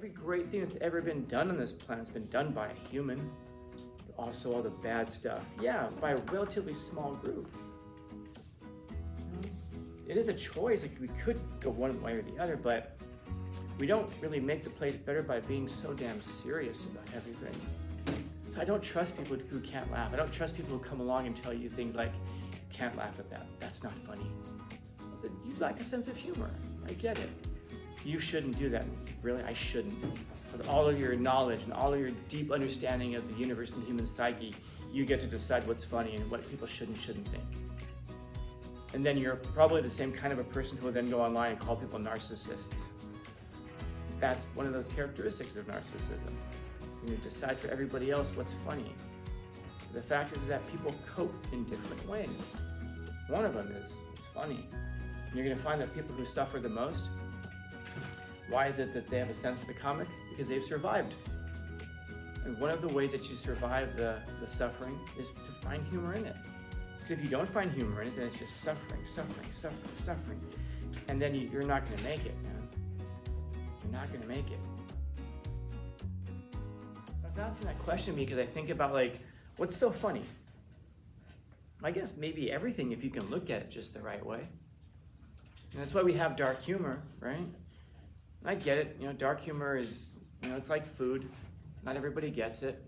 every great thing that's ever been done on this planet has been done by a human. Also all the bad stuff, yeah, by a relatively small group. It is a choice, like we could go one way or the other, but we don't really make the place better by being so damn serious about everything. So I don't trust people who can't laugh. I don't trust people who come along and tell you things like, you can't laugh at that, that's not funny. You lack a sense of humor, I get it. You shouldn't do that. Really, I shouldn't. With all of your knowledge and all of your deep understanding of the universe and the human psyche, you get to decide what's funny and what people should and shouldn't think. And then you're probably the same kind of a person who will then go online and call people narcissists. That's one of those characteristics of narcissism. You decide for everybody else what's funny. The fact is that people cope in different ways. One of them is funny. And you're going to find that people who suffer the most, why is it that they have a sense of the comic? Because they've survived. And one of the ways that you survive the suffering is to find humor in it. Because if you don't find humor in it, then it's just suffering. And then you're not going to make it, man. You're not going to make it. I was asking that question because I think about, like, what's so funny? I guess maybe everything if you can look at it just the right way. And that's why we have dark humor, right? I get it, dark humor is, it's like food. Not everybody gets it.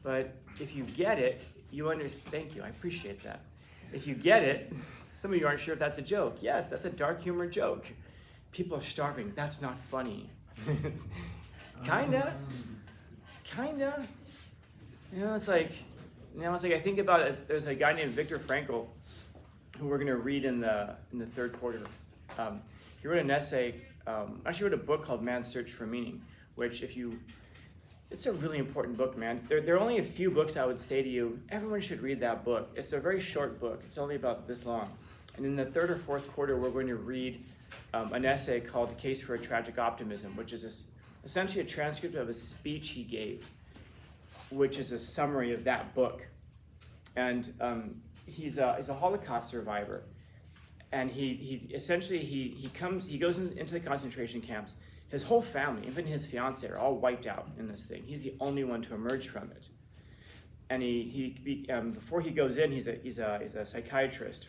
But if you get it, you understand. Thank you, I appreciate that. If you get it, some of you aren't sure if that's a joke. Yes, that's a dark humor joke. People are starving, that's not funny. Kinda. It's like I think about it, there's a guy named Viktor Frankl who we're gonna read in the third quarter. He wrote an essay, actually wrote a book called Man's Search for Meaning, which it's a really important book, man. There are only a few books I would say to you, everyone should read that book. It's a very short book, it's only about this long. And in the third or fourth quarter, we're going to read an essay called The Case for a Tragic Optimism, which is essentially a transcript of a speech he gave, which is a summary of that book. And he's a Holocaust survivor. And he goes into the concentration camps. His whole family, even his fiance, are all wiped out in this thing. He's the only one to emerge from it. And before he goes in, he's a psychiatrist.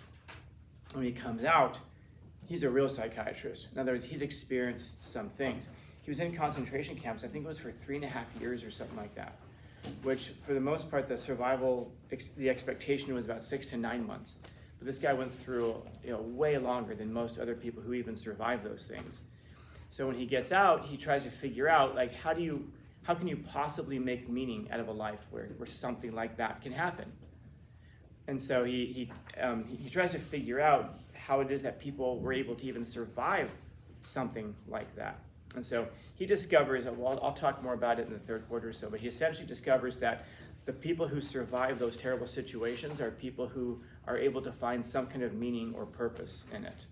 When he comes out, he's a real psychiatrist. In other words, he's experienced some things. He was in concentration camps, I think it was for 3.5 years or something like that, which for the most part, the expectation was about 6 to 9 months. But this guy went through way longer than most other people who even survived those things. So when he gets out, he tries to figure out, like, how can you possibly make meaning out of a life where something like that can happen? And so he tries to figure out how it is that people were able to even survive something like that. And so he discovers, well, I'll talk more about it in the third quarter or so, but he essentially discovers that the people who survive those terrible situations are people who are able to find some kind of meaning or purpose in it.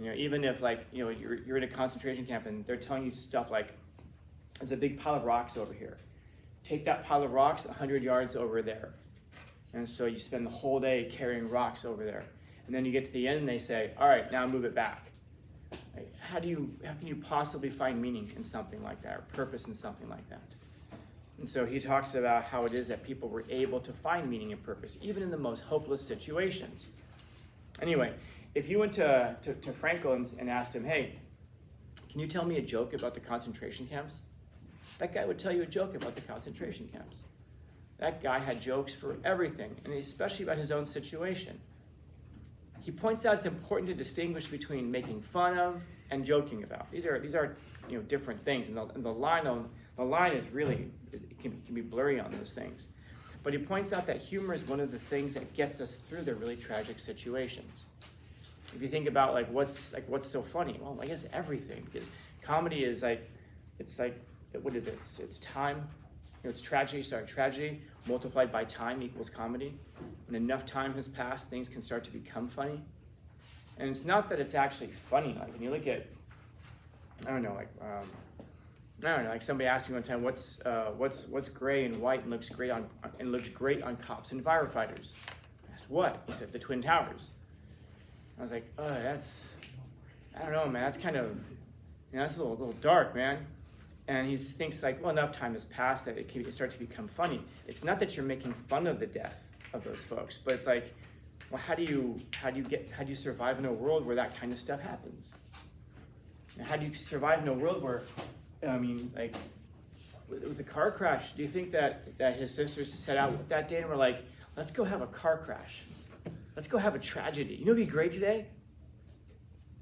Even if you're in a concentration camp and they're telling you stuff like, there's a big pile of rocks over here. Take that pile of rocks 100 yards over there. And so you spend the whole day carrying rocks over there. And then you get to the end and they say, all right, now move it back. Like, how can you possibly find meaning in something like that, or purpose in something like that? And so he talks about how it is that people were able to find meaning and purpose, even in the most hopeless situations. Anyway, if you went to Frankl and asked him, hey, can you tell me a joke about the concentration camps? That guy would tell you a joke about the concentration camps. That guy had jokes for everything, and especially about his own situation. He points out it's important to distinguish between making fun of and joking about. These are different things, and the line is really, it can be blurry on those things. But he points out that humor is one of the things that gets us through the really tragic situations. If you think about what's so funny, well, I guess everything, because comedy is what is it? It's time. It's tragedy multiplied by time equals comedy. When enough time has passed, things can start to become funny. And it's not that it's actually funny. Like when you look at, like somebody asked me one time, what's gray and white and looks great on cops and firefighters? I asked, what? He said, the Twin Towers. I was like, I don't know, man. That's kind of, That's a little dark, man. And he thinks like, well, enough time has passed that it starts to become funny. It's not that you're making fun of the death of those folks, but it's like, well, how do you survive in a world where that kind of stuff happens? And how do you survive in a world where, like with the car crash, do you think that his sisters set out that day and were like, let's go have a car crash. Let's go have a tragedy. You know what'd be great today?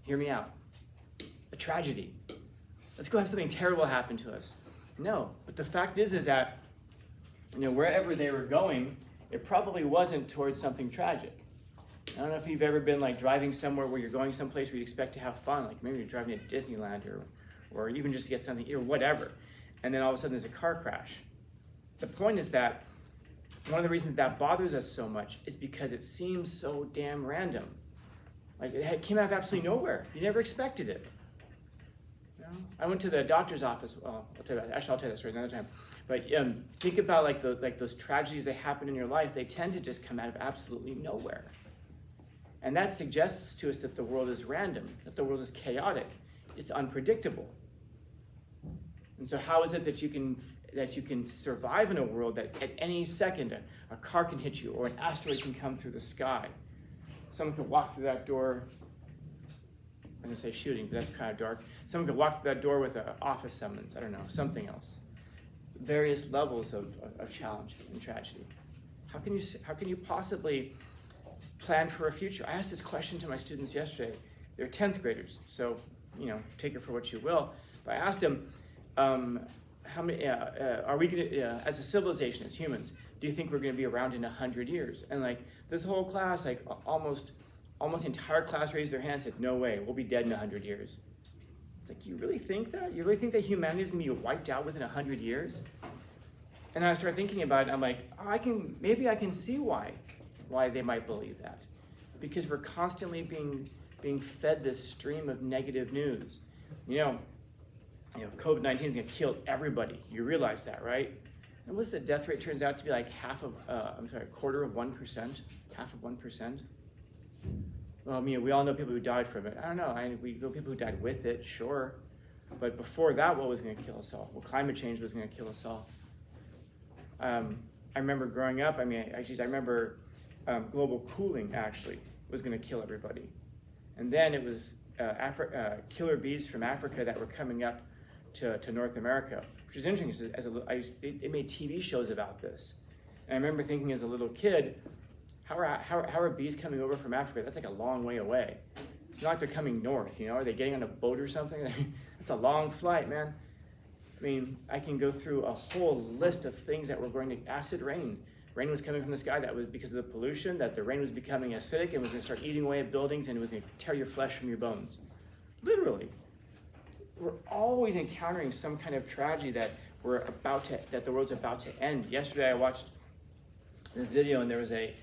Hear me out. A tragedy. Let's go have something terrible happen to us. No, but the fact is that, wherever they were going, it probably wasn't towards something tragic. I don't know if you've ever been like driving somewhere where you're going someplace where you expect to have fun, like maybe you're driving to Disneyland or even just to get something or whatever, and then all of a sudden there's a car crash. The point is that one of the reasons that bothers us so much is because it seems so damn random. Like it came out of absolutely nowhere. You never expected it. I went to the doctor's office. Well, I'll tell you that story another time. But think about like those tragedies that happen in your life. They tend to just come out of absolutely nowhere, and that suggests to us that the world is random, that the world is chaotic, it's unpredictable. And so, how is it that you can survive in a world that at any second a car can hit you or an asteroid can come through the sky? Someone could walk through that door. I'm going to say shooting, but that's kind of dark. Someone could walk through that door with an office summons, I don't know, something else. Various levels of challenge and tragedy. How can you possibly plan for a future? I asked this question to my students yesterday. They're 10th graders, so, take it for what you will. But I asked them, how many, are we going to, as a civilization, as humans, do you think we're going to be around in 100 years? And like this whole class, like almost the entire class raised their hand and said, no way, we'll be dead in 100 years. It's like, you really think that? You really think that humanity is going to be wiped out within 100 years? And I started thinking about it, I'm like, maybe I can see why they might believe that. Because we're constantly being fed this stream of negative news. COVID-19 is going to kill everybody. You realize that, right? And what's the death rate? Turns out to be like a quarter of 1%, half of 1%. Well, we all know people who died from it. I don't know. We know people who died with it, sure. But before that, what was going to kill us all? Well, climate change was going to kill us all. I remember growing up, I remember global cooling actually was going to kill everybody. And then it was killer bees from Africa that were coming up to North America, which is interesting. They made TV shows about this. And I remember thinking as a little kid, how are bees coming over from Africa? That's like a long way away. It's not like they're coming north, Are they getting on a boat or something? That's a long flight, man. I can go through a whole list of things that were going to acid rain. Rain was coming from the sky. That was because of the pollution, that the rain was becoming acidic and was going to start eating away at buildings and it was going to tear your flesh from your bones. Literally. We're always encountering some kind of tragedy that the world's about to end. Yesterday I watched this video and there was a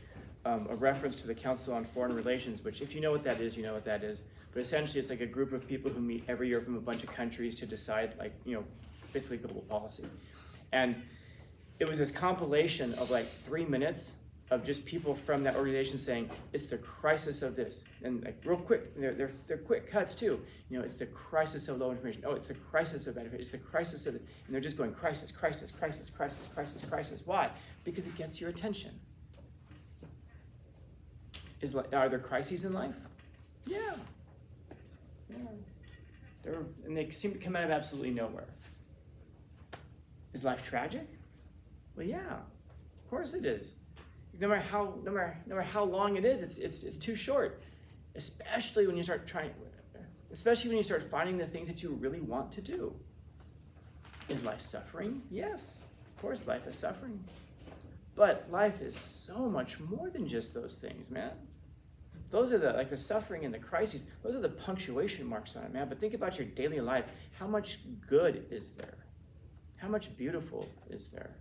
reference to the Council on Foreign Relations, which if you know what that is, you know what that is. But essentially it's like a group of people who meet every year from a bunch of countries to decide basically global policy. And it was this compilation of like 3 minutes of just people from that organization saying, it's the crisis of this. And like real quick, they're quick cuts too. It's the crisis of low information. Oh, it's the crisis of bad information. It's the crisis of it. And they're just going crisis, crisis, crisis, crisis, crisis, crisis. Why? Because it gets your attention. Are there crises in life? Yeah. And they seem to come out of absolutely nowhere. Is life tragic? Well, yeah, of course it is. No matter how long it is, it's too short. Especially when you start finding the things that you really want to do. Is life suffering? Yes, of course life is suffering. But life is so much more than just those things, man. Those are the suffering and the crises. Those are the punctuation marks on it, man. But think about your daily life. How much good is there? How much beautiful is there?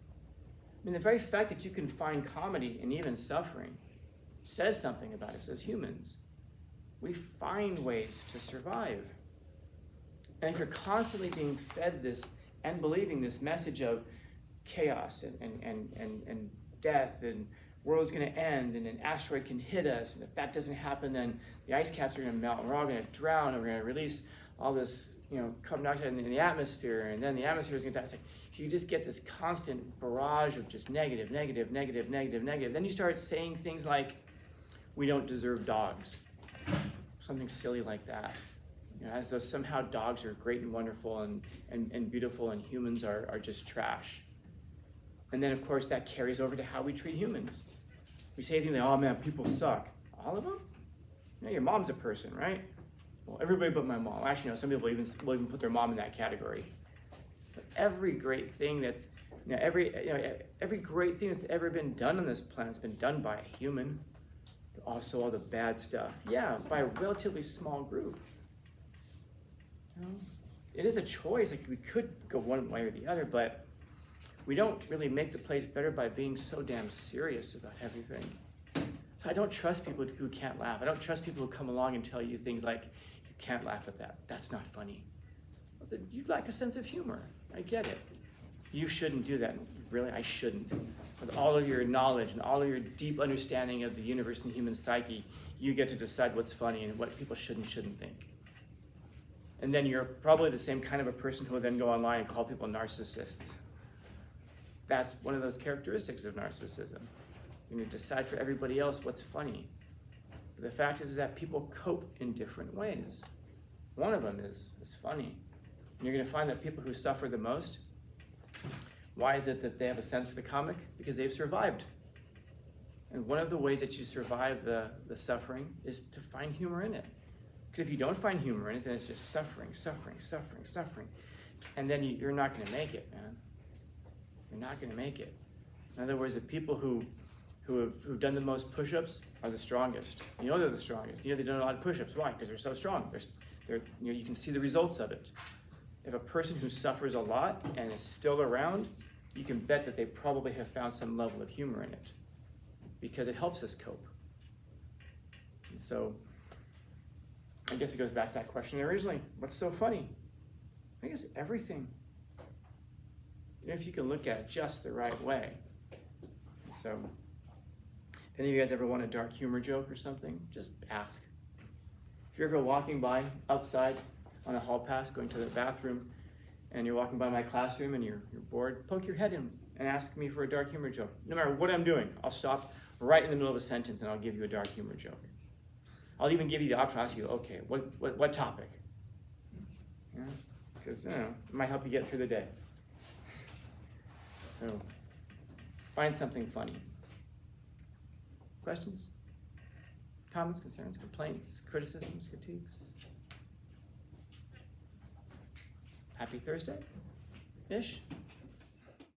The very fact that you can find comedy and even suffering says something about us as humans. We find ways to survive. And if you're constantly being fed this and believing this message of chaos and death and world's going to end and an asteroid can hit us, and if that doesn't happen, then the ice caps are going to melt and we're all going to drown and we're going to release all this carbon dioxide in the atmosphere, and then the atmosphere is going to die. It's like, if you just get this constant barrage of just negative, negative, negative, negative, negative, then you start saying things like, we don't deserve dogs. Something silly like that. As though somehow dogs are great and wonderful and beautiful, and humans are just trash. And then, of course, that carries over to how we treat humans. We say things like, oh man, people suck. All of them? Your mom's a person, right? Well, everybody but my mom. Actually, no, some people will even put their mom in that category. But every great thing that's, every great thing that's ever been done on this planet has been done by a human. Also, all the bad stuff, by a relatively small group. It is a choice. Like, we could go one way or the other, but we don't really make the place better by being so damn serious about everything. So I don't trust people who can't laugh. I don't trust people who come along and tell you things like, you can't laugh at that. That's not funny. Well, you lack a sense of humor. I get it. You shouldn't do that. Really, I shouldn't. With all of your knowledge and all of your deep understanding of the universe and the human psyche, you get to decide what's funny and what people should and shouldn't think. And then you're probably the same kind of a person who will then go online and call people narcissists. That's one of those characteristics of narcissism. You're going to decide for everybody else what's funny. But the fact is that people cope in different ways. One of them is funny. And you're going to find that people who suffer the most, why is it that they have a sense for the comic? Because they've survived. And one of the ways that you survive the suffering is to find humor in it. Because if you don't find humor in it, then it's just suffering, suffering, suffering, suffering. And then you're not going to make it, man. You're not going to make it. In other words, the people who've done the most push-ups are the strongest. You know they're the strongest. You know they've done a lot of push-ups. Why? Because they're so strong. You can see the results of it. If a person who suffers a lot and is still around, you can bet that they probably have found some level of humor in it, because it helps us cope. And so, I guess it goes back to that question originally. What's so funny? I guess everything. If you can look at it just the right way. So, if any of you guys ever want a dark humor joke or something, just ask. If you're ever walking by outside on a hall pass, going to the bathroom, and you're walking by my classroom and you're bored, poke your head in and ask me for a dark humor joke. No matter what I'm doing, I'll stop right in the middle of a sentence and I'll give you a dark humor joke. I'll even give you the option. I'll ask you, okay, what topic? Because it might help you get through the day. So, find something funny. Questions? Comments, concerns, complaints, criticisms, critiques? Happy Thursday-ish?